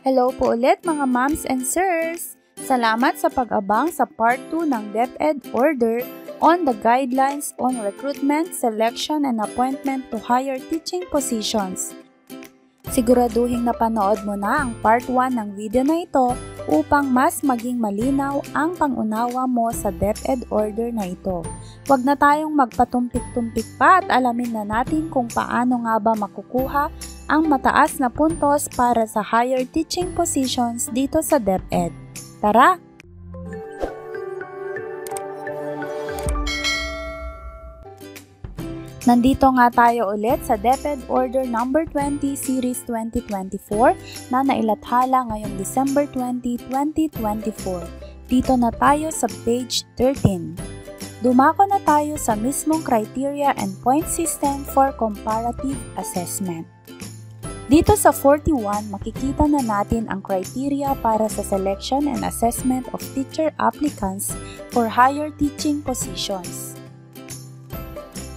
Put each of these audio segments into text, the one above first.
Hello po ulit mga moms and sirs! Salamat sa pag-abang sa Part 2 ng DepEd Order on the Guidelines on Recruitment, Selection, and Appointment to Higher Teaching Positions. Siguraduhin napanood mo na ang Part 1 ng video na ito upang mas maging malinaw ang pangunawa mo sa DepEd Order na ito. Huwag na tayong magpatumpik-tumpik pa at alamin na natin kung paano nga ba makukuha ang mataas na puntos para sa higher teaching positions dito sa DepEd. Tara! Nandito nga tayo ulit sa DepEd Order No. 20 Series 2024 na nailathala ngayong December 20, 2024. Dito na tayo sa page 13. Dumako na tayo sa mismong criteria and point system for comparative assessment. Dito sa 41, makikita na natin ang criteria para sa selection and assessment of teacher applicants for higher teaching positions.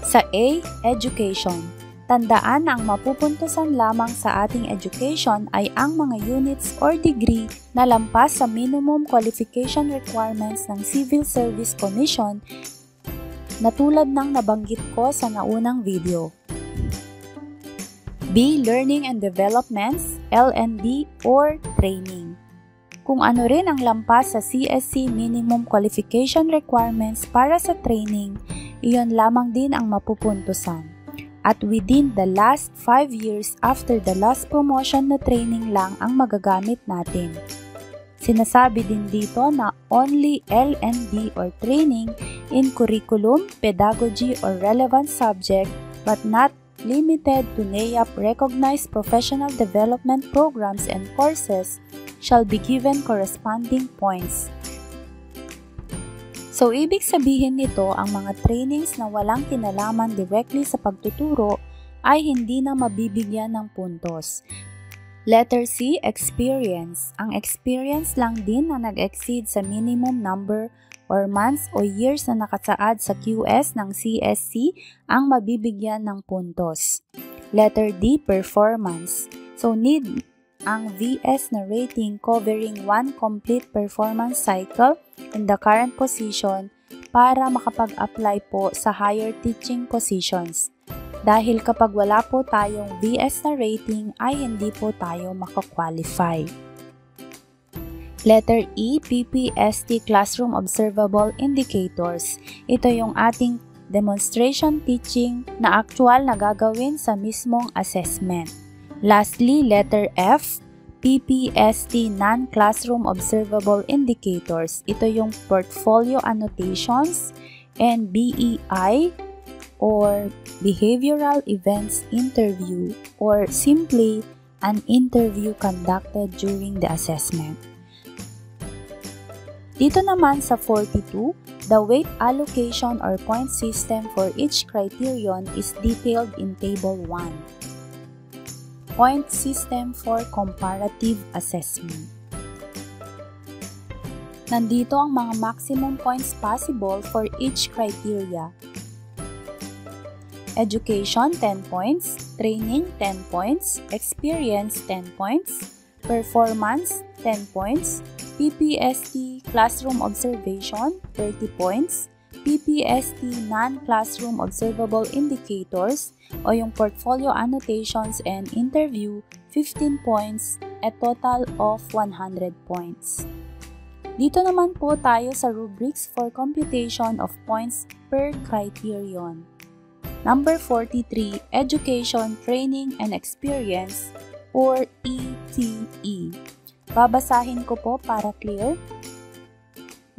Sa A, Education. Tandaan na ang mapupuntusan lamang sa ating education ay ang mga units or degree na lampas sa minimum qualification requirements ng Civil Service Commission na tulad ng nabanggit ko sa naunang video. B. Learning and Developments, L&D or Training. Kung ano rin ang lampas sa CSC minimum qualification requirements para sa training, iyon lamang din ang mapupuntusan. At within the last 5 years after the last promotion na training lang ang magagamit natin. Sinasabi din dito na only L&D or training in curriculum, pedagogy or relevant subject but not limited to NAEAP recognized professional development programs and courses shall be given corresponding points. So, ibig sabihin nito, ang mga trainings na walang kinalaman directly sa pagtuturo ay hindi na mabibigyan ng puntos. Letter C, Experience. Ang experience lang din na nag-exceed sa minimum number or months o years na nakasaad sa QS ng CSC ang mabibigyan ng puntos. Letter D, Performance. So, need ang VS na rating covering one complete performance cycle in the current position para makapag-apply po sa higher teaching positions. Dahil kapag wala po tayong VS na rating ay hindi po tayo makakwalify. Letter E, PPST Classroom Observable Indicators. Ito yung ating demonstration teaching na actual na gagawin sa mismong assessment. Lastly, letter F, PPST Non-Classroom Observable Indicators. Ito yung Portfolio Annotations and BEI or Behavioral Events Interview or simply an interview conducted during the assessment. Dito naman sa 42, the weight allocation or point system for each criterion is detailed in Table 1. Point system for comparative assessment. Nandito ang mga maximum points possible for each criteria. Education, 10 points. Training, 10 points. Experience, 10 points. Performance, 10 points. PPST, Classroom Observation, 30 points. PPST Non-Classroom Observable Indicators o yung Portfolio Annotations and Interview, 15 points, a total of 100 points. Dito naman po tayo sa rubrics for computation of points per criterion. Number 43, Education, Training, and Experience or ETE. Babasahin ko po para clear.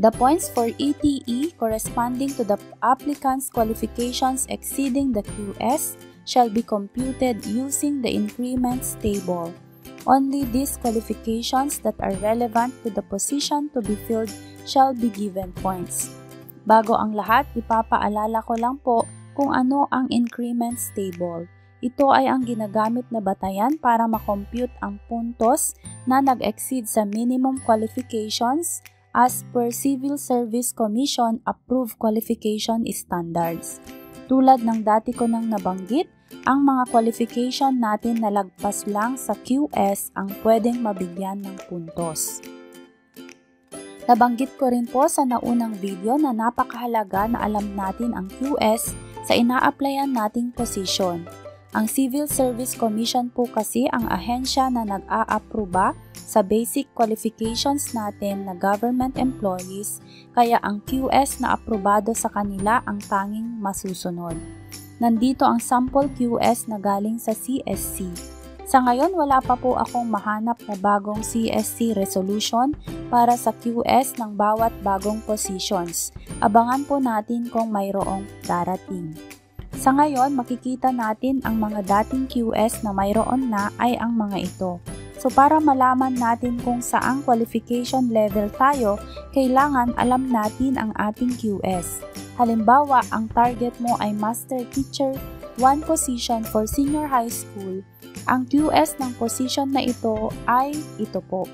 The points for ETE corresponding to the applicant's qualifications exceeding the QS shall be computed using the increments table. Only these qualifications that are relevant to the position to be filled shall be given points. Bago ang lahat, ipapaalala ko lang po kung ano ang increments table. Ito ay ang ginagamit na batayan para makompute ang puntos na nag-exceed sa minimum qualifications as per Civil Service Commission approved qualification standards. Tulad ng dati ko nang nabanggit, ang mga qualification natin na lagpas lang sa QS ang pwedeng mabigyan ng puntos. Nabanggit ko rin po sa naunang video na napakahalaga na alam natin ang QS sa ina-applyan nating posisyon. Ang Civil Service Commission po kasi ang ahensya na nag-a-aproba sa basic qualifications natin na government employees, kaya ang QS na aprobado sa kanila ang tanging masusunod. Nandito ang sample QS na galing sa CSC. Sa ngayon, wala pa po akong mahanap na bagong CSC resolution para sa QS ng bawat bagong positions. Abangan po natin kung mayroong darating. Sa ngayon, makikita natin ang mga dating QS na mayroon na ay ang mga ito. So para malaman natin kung saang qualification level tayo, kailangan alam natin ang ating QS. Halimbawa, ang target mo ay Master Teacher 1 position for senior high school. Ang QS ng position na ito ay ito po.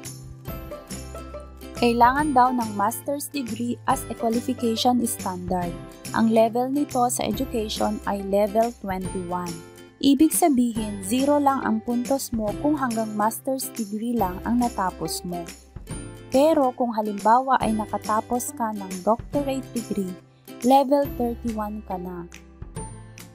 Kailangan daw ng master's degree as a qualification standard. Ang level nito sa education ay level 21. Ibig sabihin, 0 lang ang puntos mo kung hanggang master's degree lang ang natapos mo. Pero kung halimbawa ay nakatapos ka ng doctorate degree, level 31 ka na.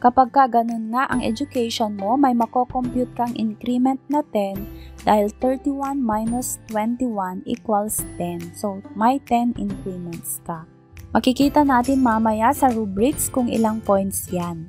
Kapag ka ganun nga ang education mo, may mako-compute kang increment na 10 dahil 31 minus 21 equals 10. So, may 10 increments ka. Makikita natin mamaya sa rubrics kung ilang points yan.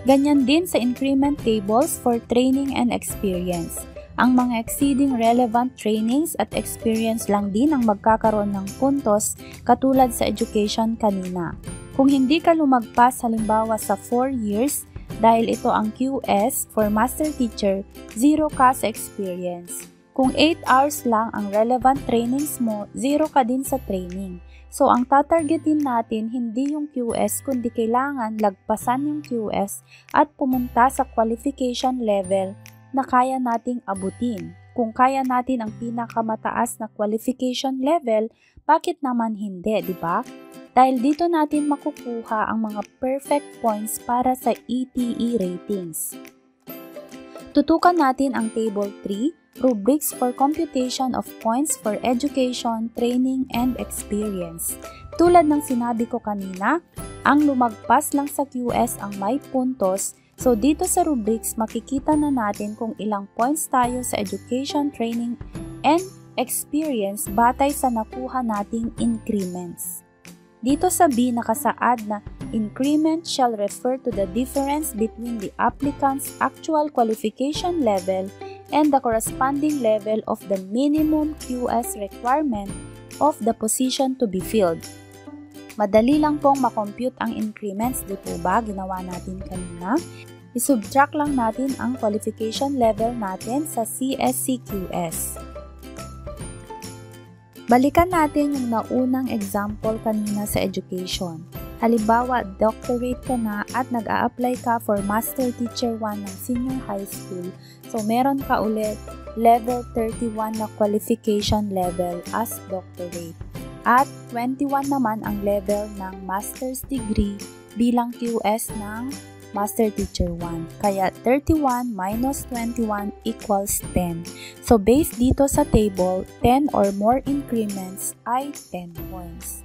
Ganyan din sa increment tables for training and experience. Ang mga exceeding relevant trainings at experience lang din ang magkakaroon ng puntos katulad sa education kanina. Kung hindi ka lumagpas halimbawa sa 4 years, dahil ito ang QS for master teacher, 0 ka sa experience. Kung 8 hours lang ang relevant trainings mo, 0 ka din sa training. So, ang tatargetin natin hindi yung QS kundi kailangan lagpasan yung QS at pumunta sa qualification level na kaya nating abutin. Kung kaya natin ang pinakamataas na qualification level, bakit naman hindi, di ba? Dahil dito natin makukuha ang mga perfect points para sa ETE ratings. Tutukan natin ang Table 3, Rubrics for Computation of Points for Education, Training, and Experience. Tulad ng sinabi ko kanina, ang lumagpas lang sa QS ang may puntos. So dito sa rubrics, makikita na natin kung ilang points tayo sa education, training, and experience batay sa nakuha nating increments. Dito sa B, nakasaad na increment shall refer to the difference between the applicant's actual qualification level and the corresponding level of the minimum QS requirement of the position to be filled. Madali lang pong makompute ang increments, di po ba? Ginawa natin kanina. I-subtract lang natin ang qualification level natin sa CSC-QS. Balikan natin yung naunang example kanina sa education. Halimbawa, doctorate ka na at nag-a-apply ka for Master Teacher 1 ng senior high school. So, meron ka ulit level 31 na qualification level as doctorate. At 21 naman ang level ng master's degree bilang QS ng Master Teacher 1. Kaya 31 minus 21 equals 10. So based dito sa table, 10 or more increments ay 10 points.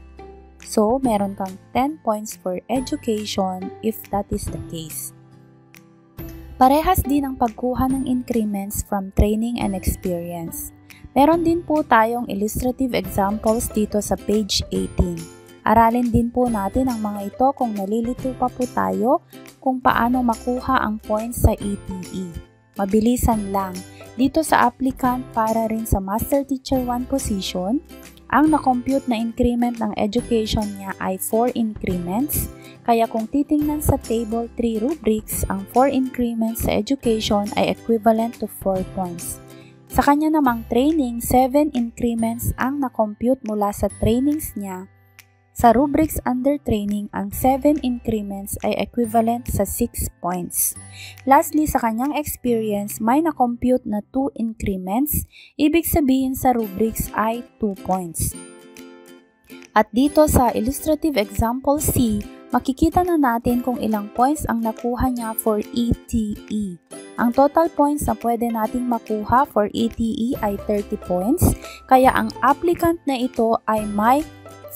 So meron kang 10 points for education if that is the case. Parehas din ang pagkuha ng increments from training and experience. Meron din po tayong illustrative examples dito sa page 18. Aralin din po natin ang mga ito kung nalilito pa po tayo kung paano makuha ang points sa ETE. Mabilisan lang. Dito sa applicant para rin sa Master Teacher 1 position, ang na-compute na increment ng education niya ay 4 increments. Kaya kung titingnan sa Table 3 rubrics, ang 4 increments sa education ay equivalent to 4 points. Sa kanya namang training, 7 increments ang na-compute mula sa trainings niya. Sa rubrics under training, ang 7 increments ay equivalent sa 6 points. Lastly, sa kanyang experience, may na-compute na 2 increments, ibig sabihin sa rubrics ay 2 points. At dito sa illustrative example C, makikita na natin kung ilang points ang nakuha niya for ETE. Ang total points na pwede nating makuha for ETE ay 30 points, kaya ang applicant na ito ay may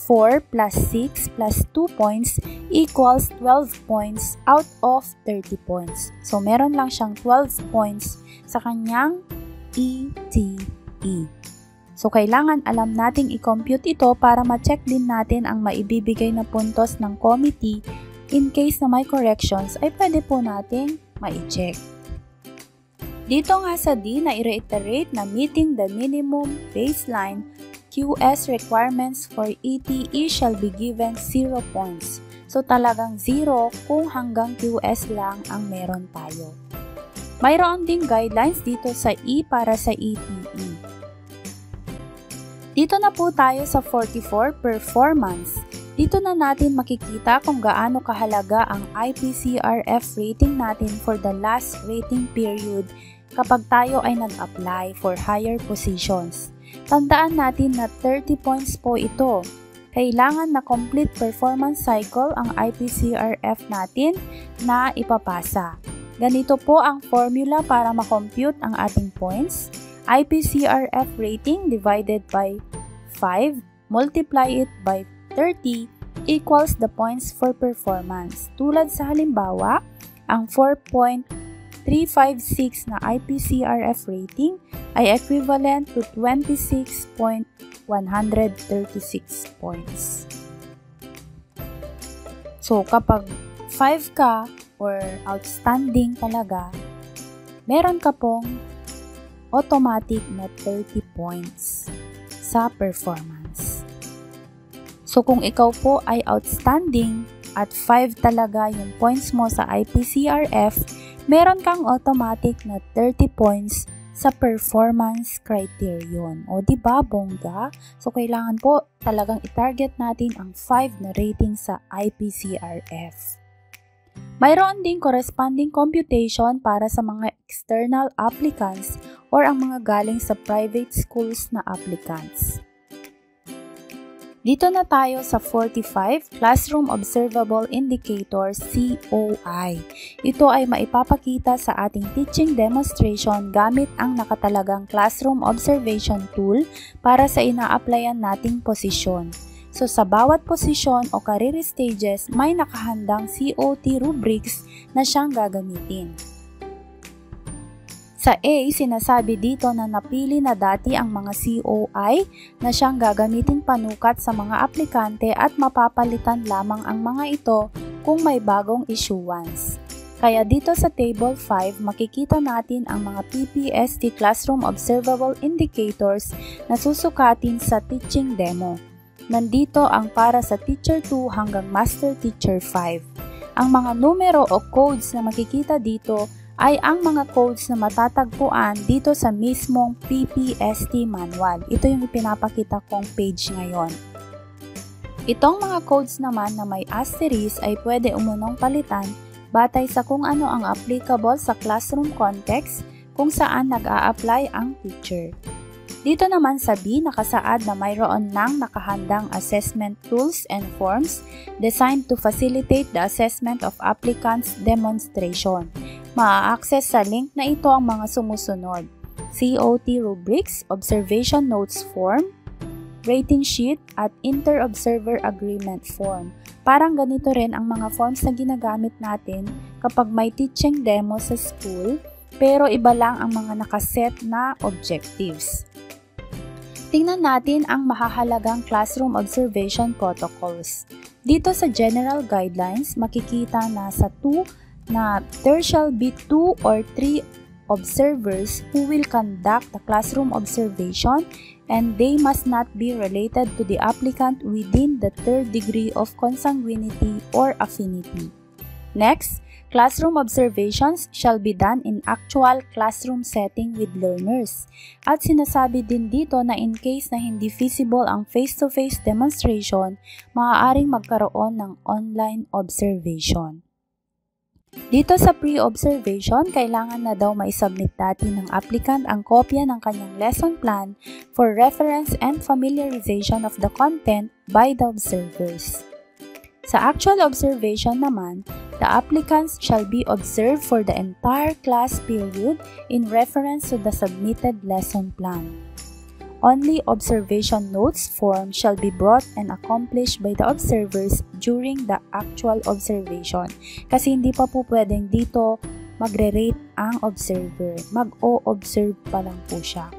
4 plus 6 plus 2 points equals 12 points out of 30 points. So, meron lang siyang 12 points sa kanyang ETE. So, kailangan alam nating i-compute ito para ma-check din natin ang maibibigay na puntos ng committee. In case na may corrections, ay pwede po nating ma-check. Dito nga sa D na i-reiterate na meeting the minimum baseline QS requirements for ETE shall be given 0 points. So, talagang 0 kung hanggang QS lang ang meron tayo. Mayroon ding guidelines dito sa E para sa ETE. Dito na po tayo sa 44, performance. Dito na natin makikita kung gaano kahalaga ang IPCRF rating natin for the last rating period kapag tayo ay nag-apply for higher positions. Tandaan natin na 30 points po ito. Kailangan na complete performance cycle ang IPCRF natin na ipapasa. Ganito po ang formula para ma-compute ang ating points. IPCRF rating divided by 5, multiply it by 30 equals the points for performance. Tulad sa halimbawa, ang 4.356 na IPCRF rating ay equivalent to 26.136 points. So, kapag 5 ka or outstanding talaga, meron ka pong automatic na 30 points sa performance. So, kung ikaw po ay outstanding at 5 talaga yung points mo sa IPCRF, meron kang automatic na 30 points sa performance criterion. O, diba, bongga? So, kailangan po talagang i-target natin ang 5 na rating sa IPCRF. Mayroon ding corresponding computation para sa mga external applicants or ang mga galing sa private schools na applicants. Dito na tayo sa 45, Classroom Observable Indicator, COI. Ito ay maipapakita sa ating teaching demonstration gamit ang nakatalagang Classroom Observation Tool para sa ina-applyan nating posisyon. So, sa bawat posisyon o career stages, may nakahandang COT rubrics na siyang gagamitin. Sa A, sinasabi dito na napili na dati ang mga COI na siyang gagamiting panukat sa mga aplikante at mapapalitan lamang ang mga ito kung may bagong issuance. Kaya dito sa Table 5, makikita natin ang mga PPST Classroom Observable Indicators na susukatin sa teaching demo. Nandito ang para sa Teacher 2 hanggang Master Teacher 5. Ang mga numero o codes na makikita dito ay ang mga codes na matatagpuan dito sa mismong PPST manual. Ito yung ipinapakita kong page ngayon. Itong mga codes naman na may asterisk ay pwede umunong palitan batay sa kung ano ang applicable sa classroom context kung saan nag-a-apply ang teacher. Dito naman sa B, nakasaad na mayroon ng nakahandang assessment tools and forms designed to facilitate the assessment of applicants' demonstration. Maa-access sa link na ito ang mga sumusunod: COT rubrics, observation notes form, rating sheet, at inter-observer agreement form. Parang ganito rin ang mga forms na ginagamit natin kapag may teaching demo sa school, pero iba lang ang mga nakaset na objectives. Tingnan natin ang mahahalagang classroom observation protocols. Dito sa general guidelines, makikita na sa 2 na there shall be 2 or 3 observers who will conduct the classroom observation and they must not be related to the applicant within the third degree of consanguinity or affinity. Next, classroom observations shall be done in actual classroom setting with learners. At sinasabi din dito na in case na hindi feasible ang face-to-face demonstration, maaaring magkaroon ng online observation. Dito sa pre-observation, kailangan na daw maisubmit dati ng applicant ang kopya ng kanyang lesson plan for reference and familiarization of the content by the observers. Sa actual observation naman, the applicants shall be observed for the entire class period in reference to the submitted lesson plan. Only observation notes form shall be brought and accomplished by the observers during the actual observation. Kasi hindi pa po pwedeng dito magre-rate ang observer. Mag-o-observe pa lang po siya.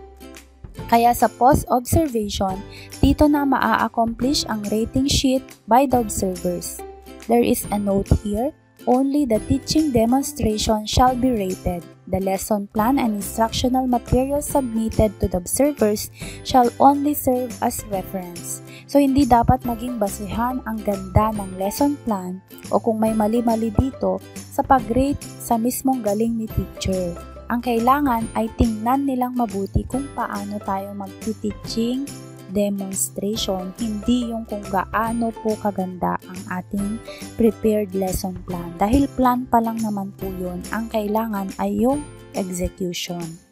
Kaya sa post-observation, dito na maa-accomplish ang rating sheet by the observers. There is a note here, only the teaching demonstration shall be rated. The lesson plan and instructional materials submitted to the observers shall only serve as reference. So, hindi dapat maging basihan ang ganda ng lesson plan o kung may mali-mali dito sa pag-rate sa mismong galing ni teacher. Ang kailangan ay tingnan nilang mabuti kung paano tayo mag-teaching demonstration, hindi yung kung gaano po kaganda ang ating prepared lesson plan. Dahil plan pa lang naman po yun, ang kailangan ay yung execution.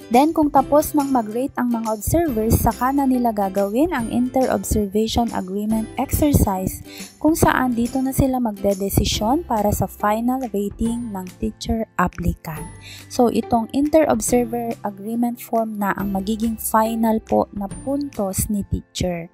Then, kung tapos nang mag-rate ang mga observers, saka na nila gagawin ang inter-observation agreement exercise kung saan dito na sila magdedesisyon para sa final rating ng teacher applicant. So, itong inter-observer agreement form na ang magiging final po na puntos ni teacher.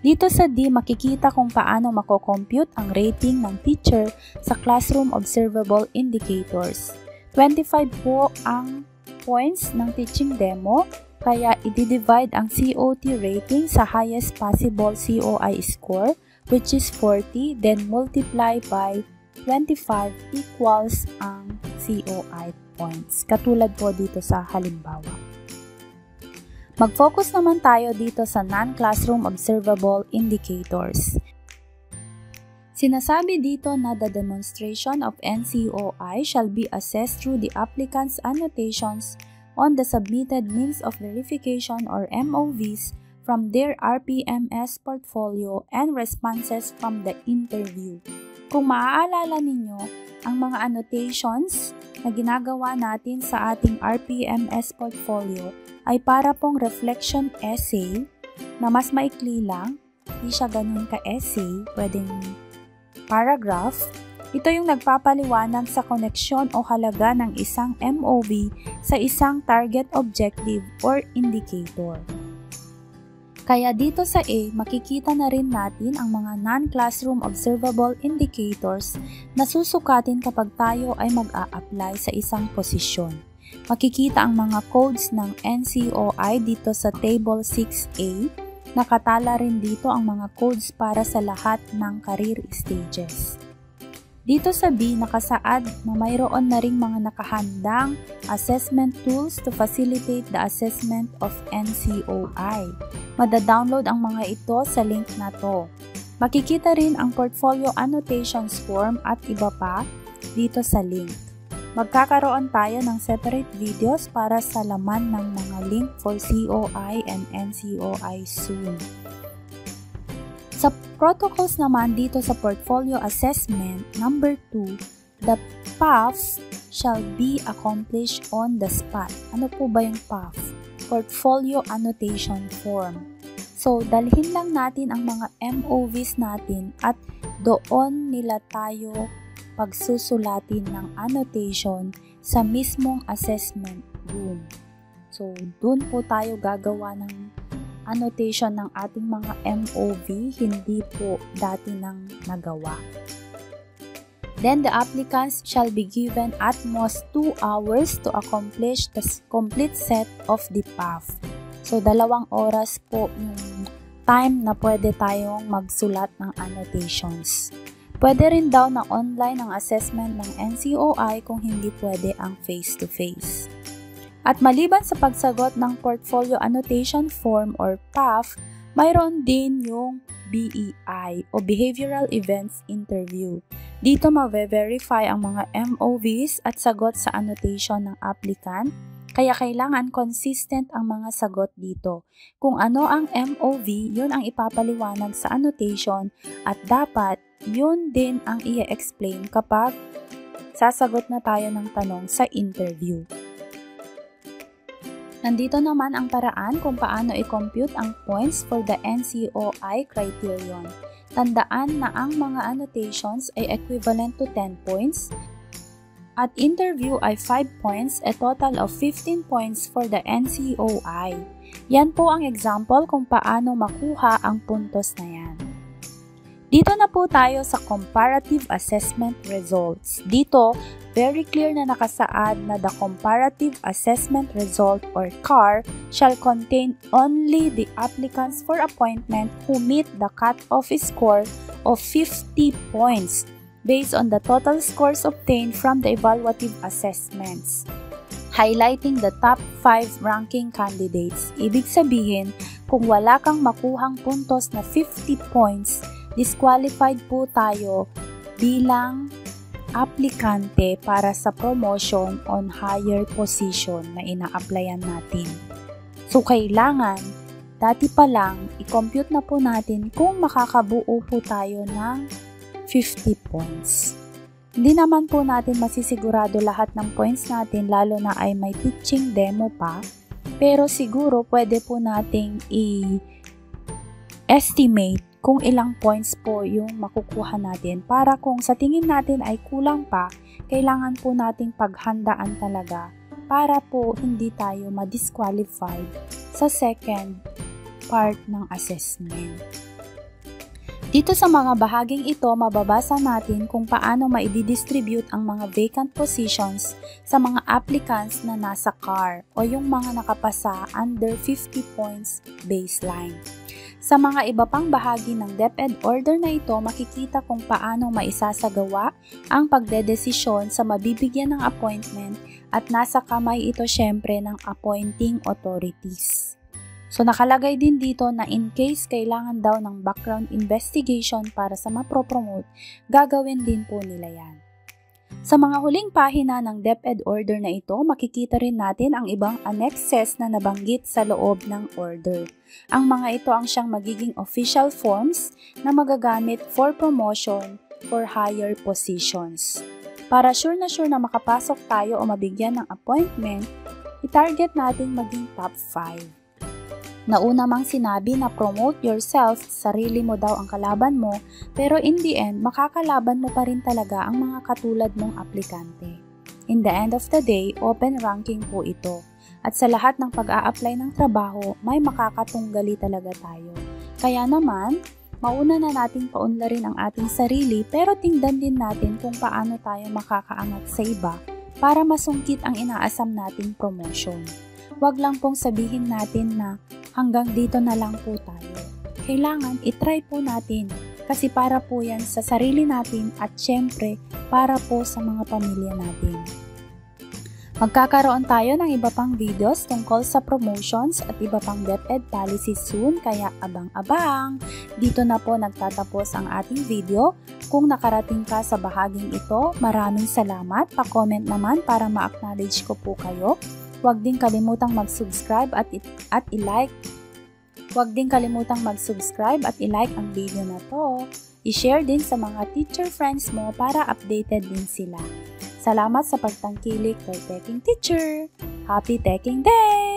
Dito sa D, makikita kung paano mako-compute ang rating ng teacher sa classroom observable indicators. 25 po ang points ng teaching demo, kaya i-divide ang COT rating sa highest possible COI score, which is 40, then multiply by 25 equals ang COI points. Katulad po dito sa halimbawa. Mag-focus naman tayo dito sa non-classroom observable indicators. Sinasabi dito na the demonstration of NCOI shall be assessed through the applicant's annotations on the submitted means of verification or MOVs from their RPMS portfolio and responses from the interview. Kung maaalala ninyo, ang mga annotations na ginagawa natin sa ating RPMS portfolio ay para pong reflection essay na mas maikli lang, hindi siya ganun ka-essay, pwedeng paragraph. Ito yung nagpapaliwanag sa koneksyon o halaga ng isang MOV sa isang target objective or indicator. Kaya dito sa A, makikita na rin natin ang mga non-classroom observable indicators na susukatin kapag tayo ay mag-a-apply sa isang posisyon. Makikita ang mga codes ng NCOI dito sa Table 6A. Nakatala rin dito ang mga codes para sa lahat ng career stages. Dito sa B, nakasaad na mayroon na ring mga nakahandang assessment tools to facilitate the assessment of NCOI. Mada-download ang mga ito sa link na to. Makikita rin ang portfolio annotations form at iba pa dito sa link. Magkakaroon tayo ng separate videos para sa laman ng mga link for COI and NCOI soon. Sa protocols naman dito sa portfolio assessment, number 2, the PAF shall be accomplished on the spot. Ano po ba yung PAF? Portfolio annotation form. So, dalhin lang natin ang mga MOVs natin at doon nila tayo pagsusulatin ng annotation sa mismong assessment room. So, doon po tayo gagawa ng annotation ng ating mga MOV, hindi po dati nang nagawa. Then, the applicants shall be given at most 2 hours to accomplish the complete set of the PAF. So, 2 oras po yung time na pwede tayong magsulat ng annotations. Pwede rin daw na online ang assessment ng NCOI kung hindi pwede ang face-to-face. At maliban sa pagsagot ng Portfolio Annotation Form or PAF, mayroon din yung BEI o Behavioral Events Interview. Dito ma-verify ang mga MOVs at sagot sa annotation ng applicant, kaya kailangan consistent ang mga sagot dito. Kung ano ang MOV, yun ang ipapaliwanag sa annotation at dapat yun din ang i-explain kapag sasagot na tayo ng tanong sa interview. Nandito naman ang paraan kung paano i-compute ang points for the NCOI criterion. Tandaan na ang mga annotations ay equivalent to 10 points. At interview ay 5 points, a total of 15 points for the NCOI. Yan po ang example kung paano makuha ang puntos na yan. Dito na po tayo sa comparative assessment results. Dito, very clear na nakasaad na the comparative assessment result or CAR shall contain only the applicants for appointment who meet the cut-off score of 50 points based on the total scores obtained from the evaluative assessments, highlighting the top 5 ranking candidates. Ibig sabihin, kung wala kang makuhang puntos na 50 points, disqualified po tayo bilang aplikante para sa promotion on higher position na ina-applyan natin. So, kailangan, dati pa lang, i-compute na po natin kung makakabuo po tayo ng 50 points. Hindi naman po natin masisigurado lahat ng points natin, lalo na ay may teaching demo pa, pero siguro pwede po nating i-estimate kung ilang points po yung makukuha natin para kung sa tingin natin ay kulang pa, kailangan po nating paghandaan talaga para po hindi tayo ma-disqualified sa second part ng assessment. Dito sa mga bahaging ito, mababasa natin kung paano maididistribute ang mga vacant positions sa mga applicants na nasa CAR o yung mga nakapasa under 50 points baseline. Sa mga iba pang bahagi ng DepEd order na ito, makikita kung paano maisasagawa ang pagdedesisyon sa mabibigyan ng appointment at nasa kamay ito syempre ng appointing authorities. So nakalagay din dito na in case kailangan daw ng background investigation para sa mapropromote, gagawin din po nila yan. Sa mga huling pahina ng DepEd order na ito, makikita rin natin ang ibang annexes na nabanggit sa loob ng order. Ang mga ito ang siyang magiging official forms na magagamit for promotion for higher positions. Para sure na makapasok tayo o mabigyan ng appointment, i-target natin maging top 5. Nauna mang sinabi na promote yourself, sarili mo daw ang kalaban mo, pero in the end, makakalaban mo pa rin talaga ang mga katulad mong aplikante. In the end of the day, open ranking po ito. At sa lahat ng pag-a-apply ng trabaho, may makakatunggali talaga tayo. Kaya naman, mauna na nating paunlarin ang ating sarili pero tingnan din natin kung paano tayo makakaangat sa iba para masungkit ang inaasam nating promotion. Huwag lang pong sabihin natin na hanggang dito na lang po tayo. Kailangan itry po natin kasi para po yan sa sarili natin at syempre para po sa mga pamilya natin. Magkakaroon tayo ng iba pang videos tungkol sa promotions at iba pang DepEd policies soon kaya abang-abang. Dito na po nagtatapos ang ating video. Kung nakarating ka sa bahaging ito, maraming salamat. Pa-comment naman para ma-acknowledge ko po kayo. Huwag din kalimutang mag-subscribe at i-like. Huwag din kalimutang mag-subscribe at i-like ang video na to. I-share din sa mga teacher friends mo para updated din sila. Salamat sa pagtangkilik kay Teching Teacher. Happy Teching Day!